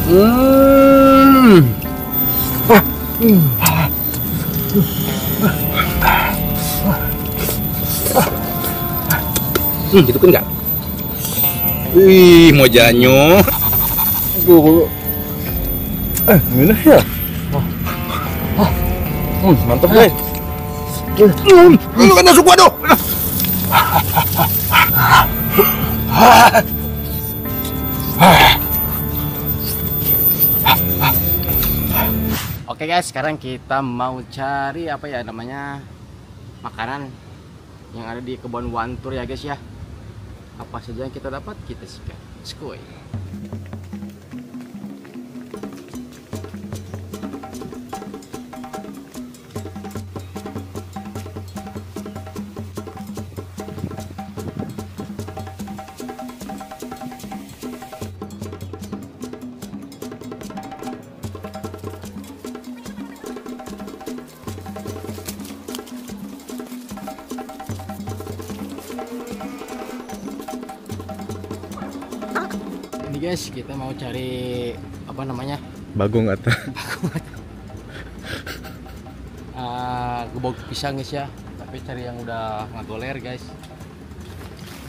Gitu kan enggak? Wih, mojanyo. Gimana ya? Mantap guys. Kan masuk waduh. Oke guys, sekarang kita mau cari apa ya namanya makanan yang ada di kebun Wantur ya guys ya. Apa saja yang kita dapat kita sikat. Skoy. Ini guys, kita mau cari apa namanya? Bagong ata. Gebog pisang guys ya. Tapi cari yang udah ngagoler guys.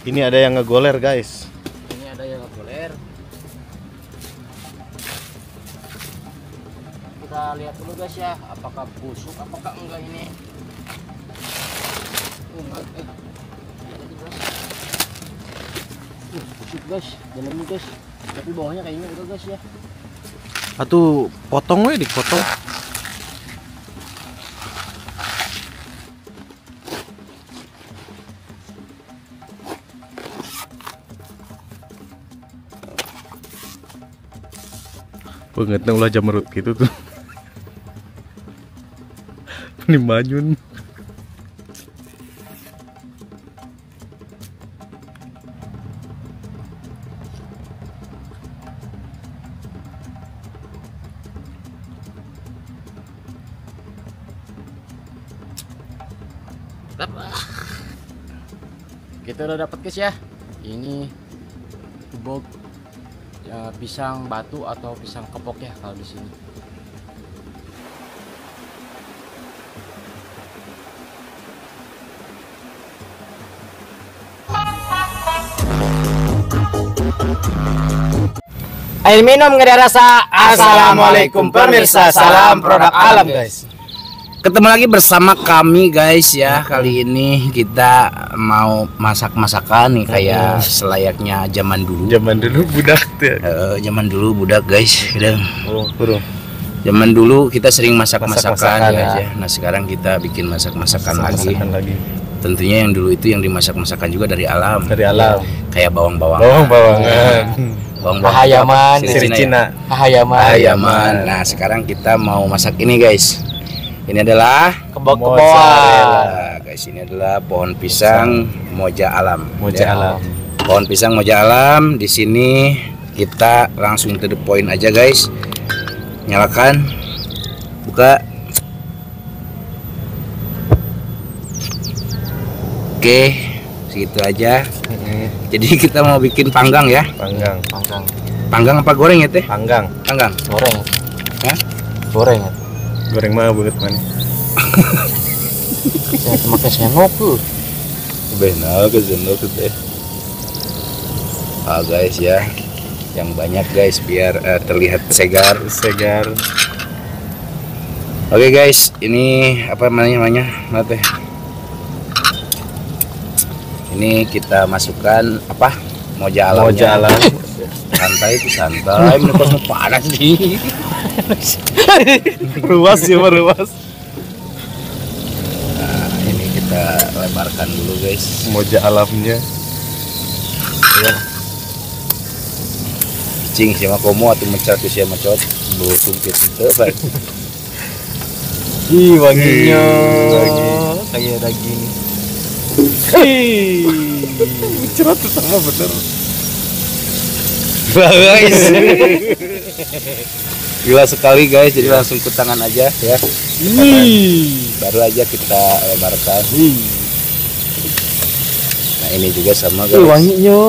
Ini ada yang ngegoler guys. Ini ada yang ngagoler. Kita lihat dulu guys ya, apakah busuk apakah enggak ini. Busuk guys, dalamnya guys. Tapi bawahnya kayaknya udah guys ya. Atuh potong we dipotong. Bangetnya ulah jamerut gitu tuh. Ini manyun. Kita udah dapat guys ya. Ini gebog pisang batu atau pisang kepok ya kalau di sini. Air minum nggak ada rasa. Assalamualaikum pemirsa, salam produk alam guys. Ketemu lagi bersama kami guys ya. Kali ini kita mau masak-masakan nih kayak selayaknya zaman dulu. Zaman dulu budak tuh. Zaman dulu budak guys. Oh, bro. Zaman dulu kita sering masak-masakan Masak-masakan, guys ya. ya. Nah sekarang kita bikin masak-masakan lagi. lagi. Tentunya yang dulu itu yang dimasak-masakan juga dari alam. Dari alam. Kayak bawang-bawang. Bawang-bawangan. Bawang-bawang Hayaman, apa? Siri Cina. Hayaman. Hayaman. Nah sekarang kita mau masak ini guys. Ini adalah Kebok-keboan. Nah, guys, ini adalah pohon pisang moja alam. Moja Ya. alam. Pohon pisang moja alam. Di sini kita langsung to the point aja guys. Nyalakan, buka. Oke, segitu aja. Jadi kita mau bikin panggang ya. Panggang. Panggang apa goreng ya teh? Panggang. Panggang. Goreng. Hah? Goreng. Goreng mah banget man. Saya pakai sendok tuh. Benar ke sendok teh. Guys ya, yang banyak guys biar terlihat segar. Oke guys, ini apa namanya teh? Ini kita masukkan apa? Moja alam. Santai itu santai, menepus panas nih. Ruas ya, ruas. Nah, ini kita lebarkan dulu guys. Moja alamnya. Ya. Cing siapa komo atau mencat siapa macot, bau tumpit itu Pak. Ih, wanginya Wangi. kayak daging. Cerot tuh sama bener. Guys. Gila sekali guys, jadi langsung ke tangan aja ya. Baru aja kita lebarkan. Nah ini juga sama guys. Wanginya.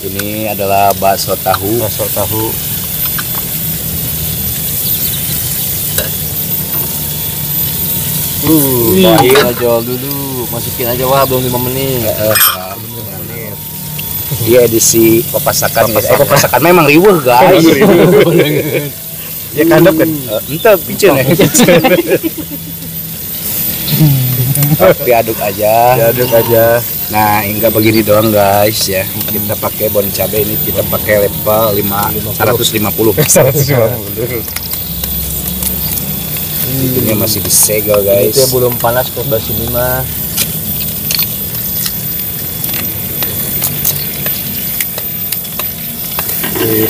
Ini adalah bakso tahu. Bawain aja dulu, masukin aja wah belum 5 menit. Iya edisi papasakan. Papasakan memang riweuh guys. Ya kandap kan. Ente piceun ya. Tapi aduk aja. Diaduk aja. Nah, enggak begini doang guys ya. Kita pakai bon cabai ini kita pakai level 150. 150. Itunya masih disegel guys. Itu ya belum panas kok bas ini mah.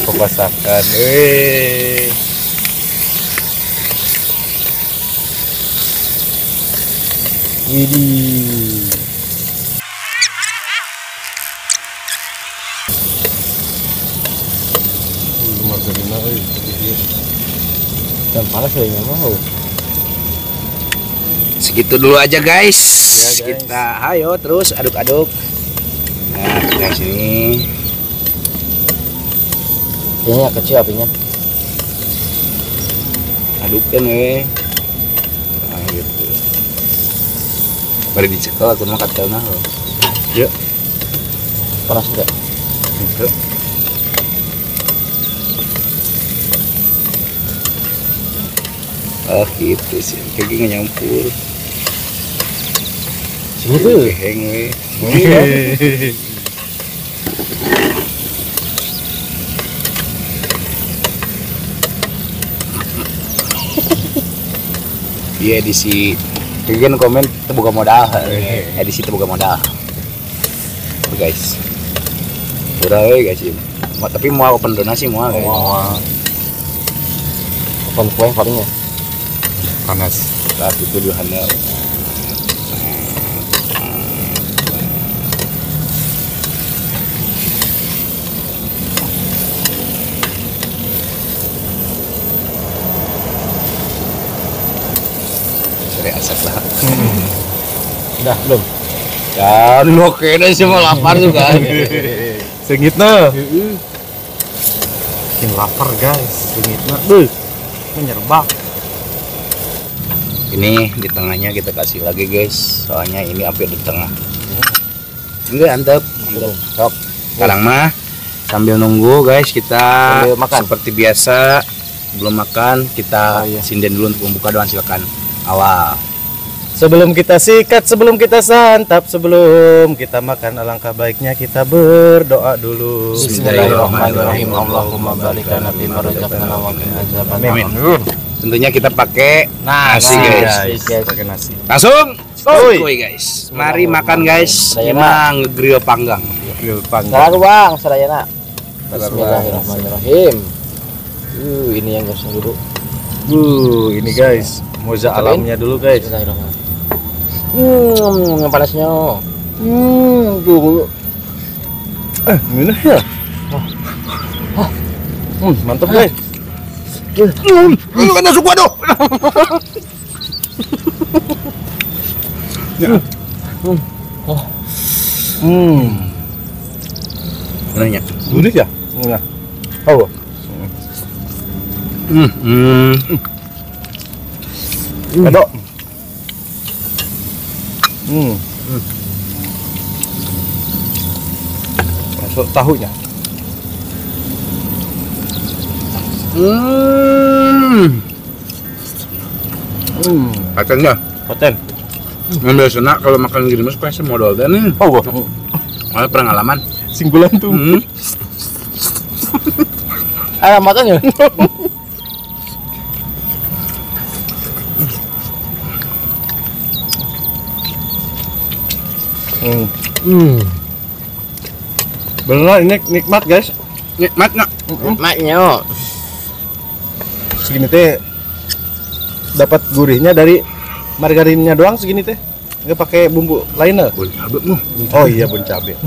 Papasakan. Widih. Margarina Dan panas kayaknya mau. Segitu dulu aja guys. Ya, guys. Kita ayo terus aduk-aduk. Nah, dari sini. Kayaknya kecil apinya. Adukkan nah gitu baru dicekel aku mah katelna Ya. Panas enggak? Enggak. gitu sih kayak gini nyampur Segitu. henge iya edisi kalian komen terbuka modal edisi terbuka modal guys udah guys ini tapi mau open donasi mau Open kue palingnya. Panas. tapi tuduhannya asap lah. Udah belum? Ya, lu kayaknya semua lapar juga. Sengitna. Bikin lapar guys. Sengitna. Menyerbak. Ini di tengahnya kita kasih lagi guys. Soalnya ini hampir di tengah. Enggak antep. Sok. Sekarang mah sambil nunggu guys kita Sambil makan. seperti biasa belum makan kita sinden dulu untuk membuka doang silakan. Awal. Sebelum kita sikat, sebelum kita santap, sebelum kita makan, alangkah baiknya kita berdoa dulu. Bismillahirrahmanirrahim. Allahumma barik lana fima razaqtana wa qina adzabannar. Amin. Tentunya kita pakai nasi guys. Pakai nasi. Langsung Skoy. skoy guys. Mari makan guys. Saya Emang grill panggang. Grill panggang. Salah bang, serayana. Salah, Bismillahirrahmanirrahim. Ini yang gosong dulu. Ini guys, moza alamnya dulu guys. Bismillahirrahmanirrahim. Yang panasnya. Tuh. Gimana ya? Mantap guys. Lu kan masuk waduh. Nanya. Gurih ya? Nah. Oh. Kodok. Masuk tahunya. Kacangnya. Paten. Ngambil senak kalau makan gini mas pasti modal dan nih. Oh, Ada pengalaman. singgulan tuh. Ada matanya. Beneran ini nikmat guys. Nikmat nak. Matnya. Segini teh dapat gurihnya dari margarinnya doang segini teh. Nggak pakai bumbu lainnya. Bon cabe mu. Oh iya, bon cabe.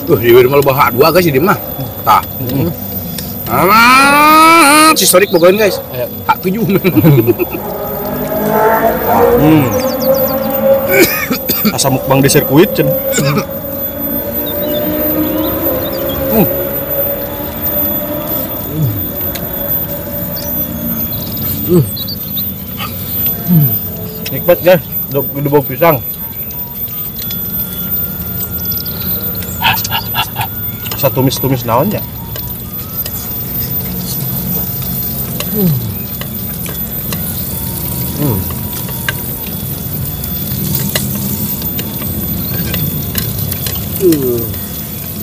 Di rumah bahak dua guys di mah. Tah. Si Sodik bogoin guys. Hak 7. Asa mukbang di sirkuit cen. Nikmat guys, udah bau pisang. Satu tumis naon ya?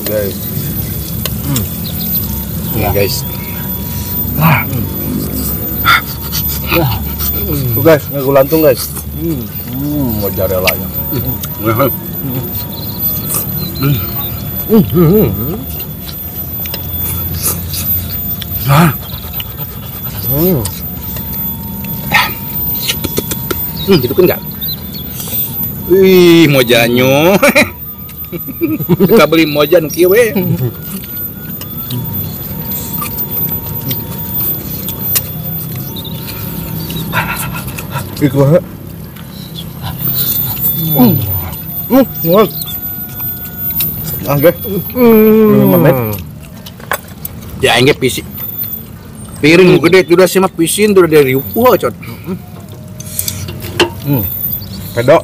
Guys. Nah, guys. Tuh guys, ngagulantung guys. Mozzarella-nya. Gitu kan enggak? Wih, mojanyo. Kita beli mojan kieu we. Iku ha. Nguat. Ah, guys. 5 menit. Ya enggak pisi. Piring gede sudah simak pisin sudah dari riuh cot. Pedok.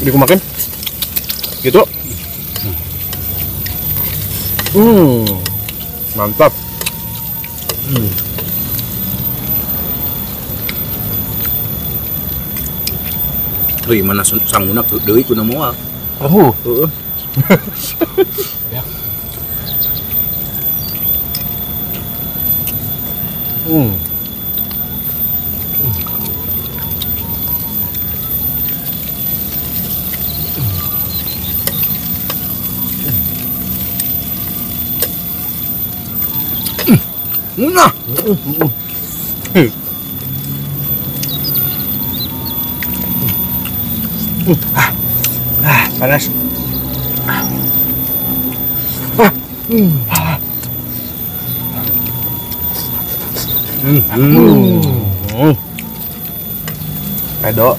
Jadi aku makan. Gitu. Mantap. Wih, mana sangunak deui kuna moal. Heeh. Nah, Panas. Pedok.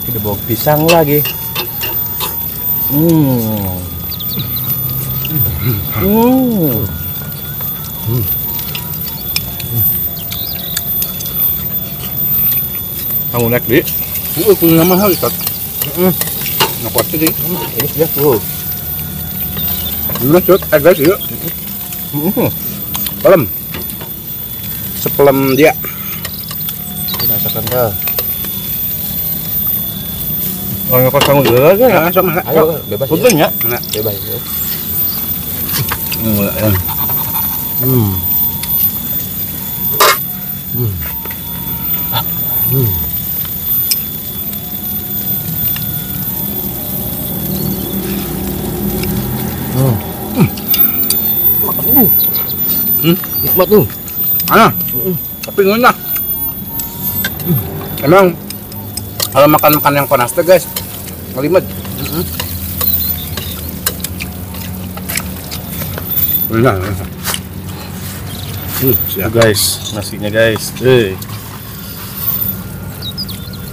Udah bawa pisang lagi. Kamu naik di? kuna mahal cot. Nakuat sih. Ini sudah tuh. Nah, cot, guys, yuk. Pelem. Sepelem dia. Kita asalkan kah? Kalau nggak kamu dulu lagi ya? Nah, sama. Ayo, bebas. Punten ya? Nah, Bebas. Nikmat tuh. Ano? Tapi ngena. Emang kalau makan yang panas tuh guys, ngelimet. Benar. Siap. Guys, nasinya guys.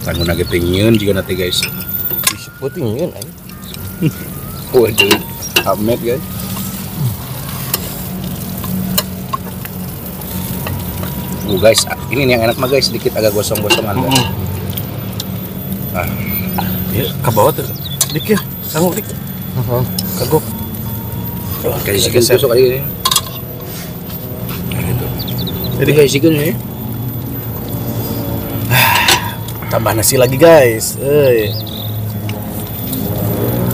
Tanggung nage tingin juga nanti guys. Puting kan. Waduh, amet guys. Guys, ini nih yang enak mah guys, sedikit agak gosong-gosongan. Ya, ke bawah tuh. Dik ya, sanggup dik. Kagok. Kasih sikit besok kali ini. Jadi kasih sikit nih. Tambah nasi lagi guys.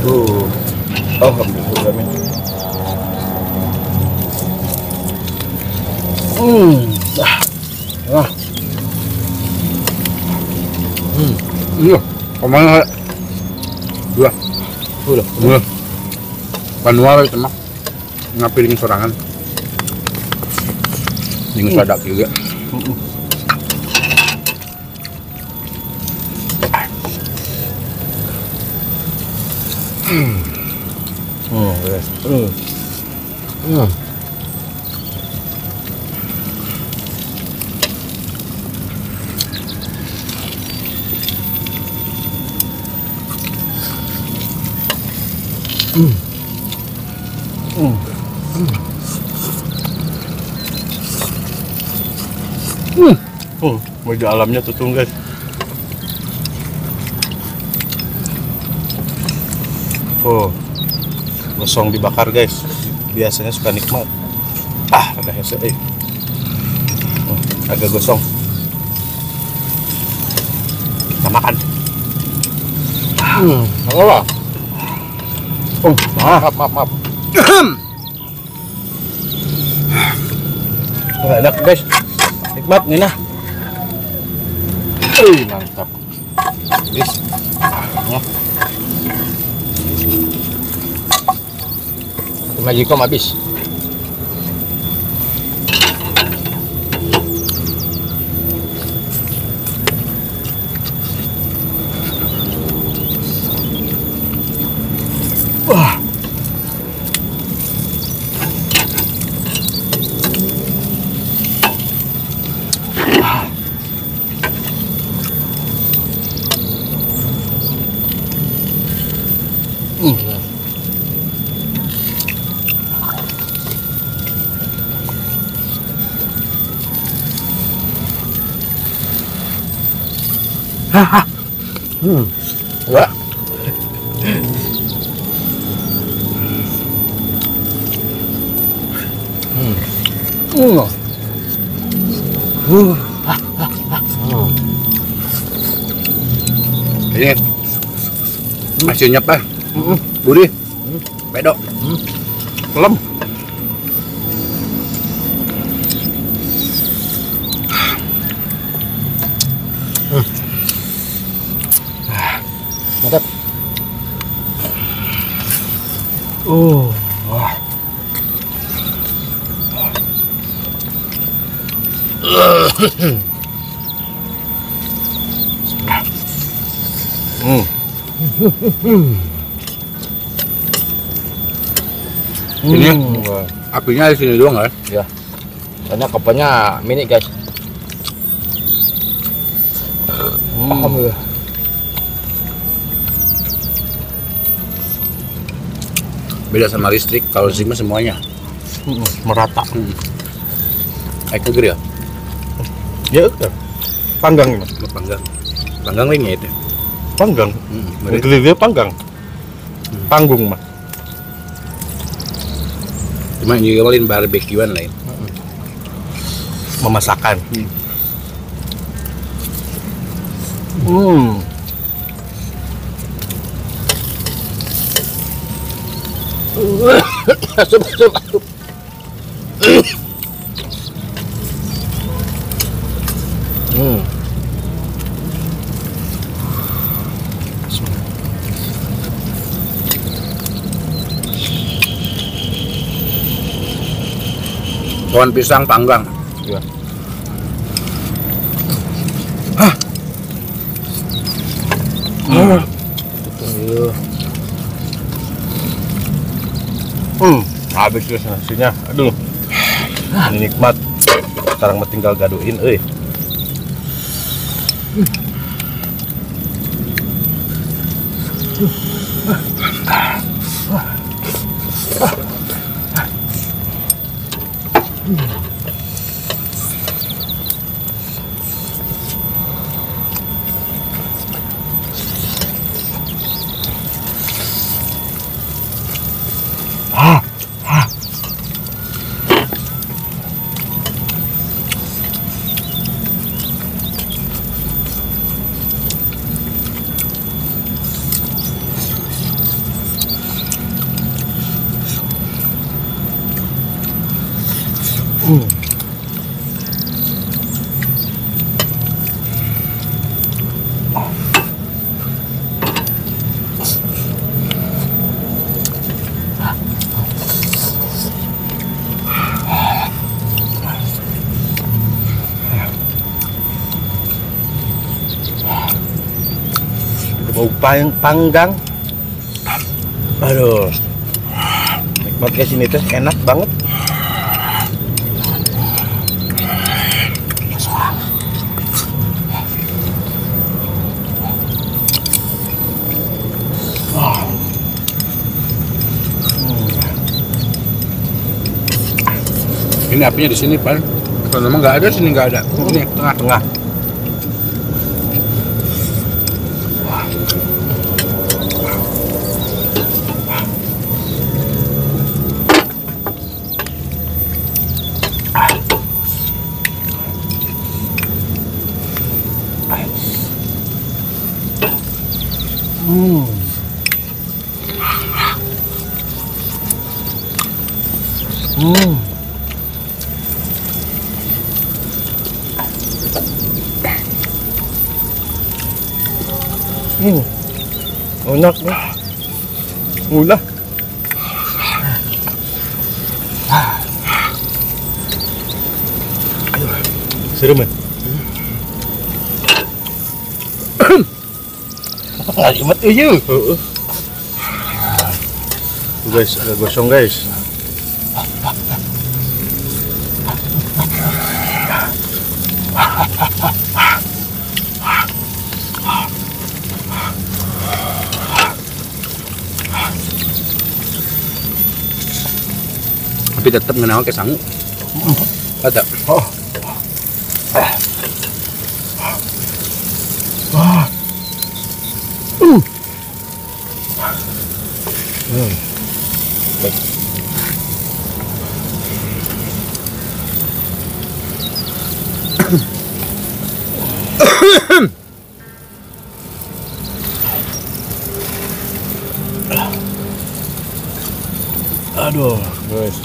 Tuh. Alhamdulillah. Iya, kemana? Dua. Udah. Manual itu mah. Ngapiring sorangan. Dengan sadak juga. Guys. Meja alamnya tutung guys. Gosong dibakar guys. Biasanya suka nikmat. Ada hese. Agak gosong. Kita makan. Apa? Maaf. Enak guys. Nikmat nih nah. Mantap. Bis. Majikom habis. Wah. Ini masih nyapa, gurih, pedok, lem. Mantap. Wah. Ini apinya di sini doang kan? Ya. Karena kopernya mini guys. Alhamdulillah. Beda sama listrik, kalau listrik mah semuanya Merata. Kayak ke grill, Ya udah. Panggang mas. panggang lainnya itu. Panggang. Bener. Grill panggang. Panggung mas. Cuma juga lain barbekyuan lain. Memasakkan. Asup. Pohon pisang panggang. Ya. Habis guys nasinya. Aduh. Ini nikmat. Sekarang mah tinggal gaduhin euy. Bau panggang. Aduh. Podcast ini teh enak banget. Ini apinya di sini, Pan. Kalau memang nggak ada, sini nggak ada. Ini tengah-tengah. Enak nih. Ulah. Serem kan? Imet aja. Guys, agak gosong guys. Tapi tetap ngenawa ke sangu. Ada. Oh. Aduh, guys.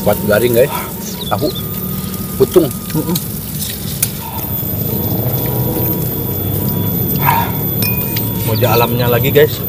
Kuat garing guys. Tahu. Putung. Moja alamnya lagi guys.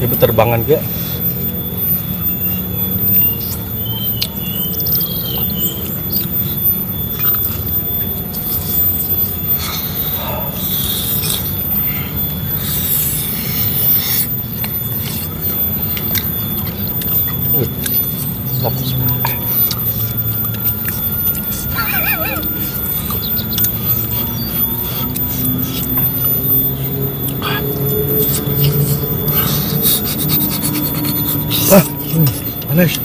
Dia berterbangan ke. Panas.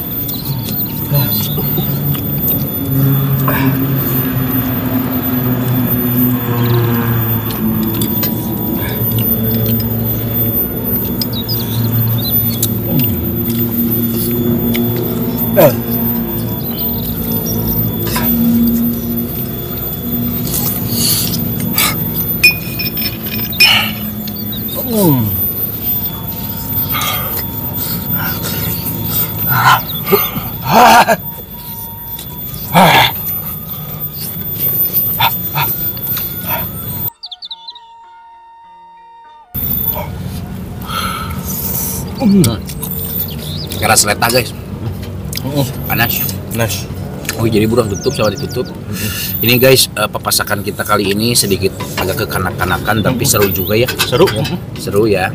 Keras seleta guys. Panas. Panas. Oh jadi burung tutup sama ditutup. Ini guys pepasakan kita kali ini sedikit agak kekanak-kanakan tapi seru juga ya. Seru. Seru ya.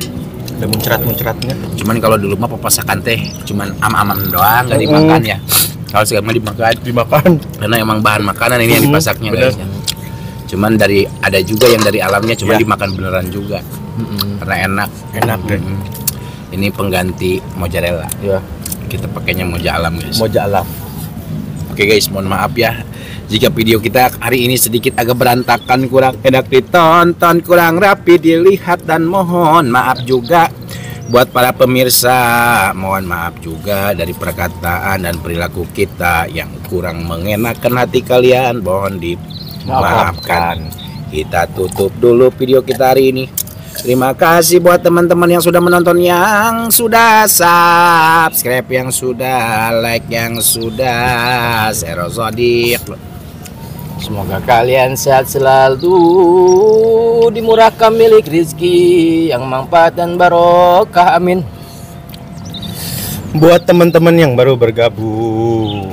Ada muncrat-muncratnya. Cuman kalau di rumah pepasakan teh cuman am-aman doang nggak dimakan ya. Kalau sekarang dimakan. Karena emang bahan makanan ini yang dipasaknya guys. Ya. Cuman ada juga yang dari alamnya cuman dimakan beneran juga. Karena enak deh. Ini pengganti mozzarella. Ya. Kita pakainya moja alam guys. Moja alam. Oke guys, mohon maaf ya jika video kita hari ini sedikit agak berantakan, kurang enak ditonton, kurang rapi dilihat, dan mohon maaf juga buat para pemirsa. Mohon maaf juga dari perkataan dan perilaku kita yang kurang mengenakan hati kalian. Mohon dimaafkan. Kita tutup dulu video kita hari ini. Terima kasih buat teman-teman yang sudah menonton, yang sudah subscribe, yang sudah like, yang sudah share. Sodik. Semoga kalian sehat selalu, dimurahkan milik rizki yang manfaat dan barokah, amin. Buat teman-teman yang baru bergabung,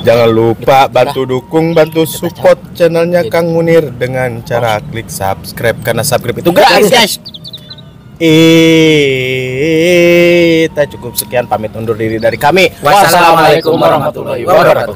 jangan lupa bantu dukung, bantu support channelnya Kang Munir dengan cara klik subscribe, karena subscribe itu gratis guys. Kita cukup sekian, pamit undur diri dari kami. Wassalamualaikum warahmatullahi wabarakatuh.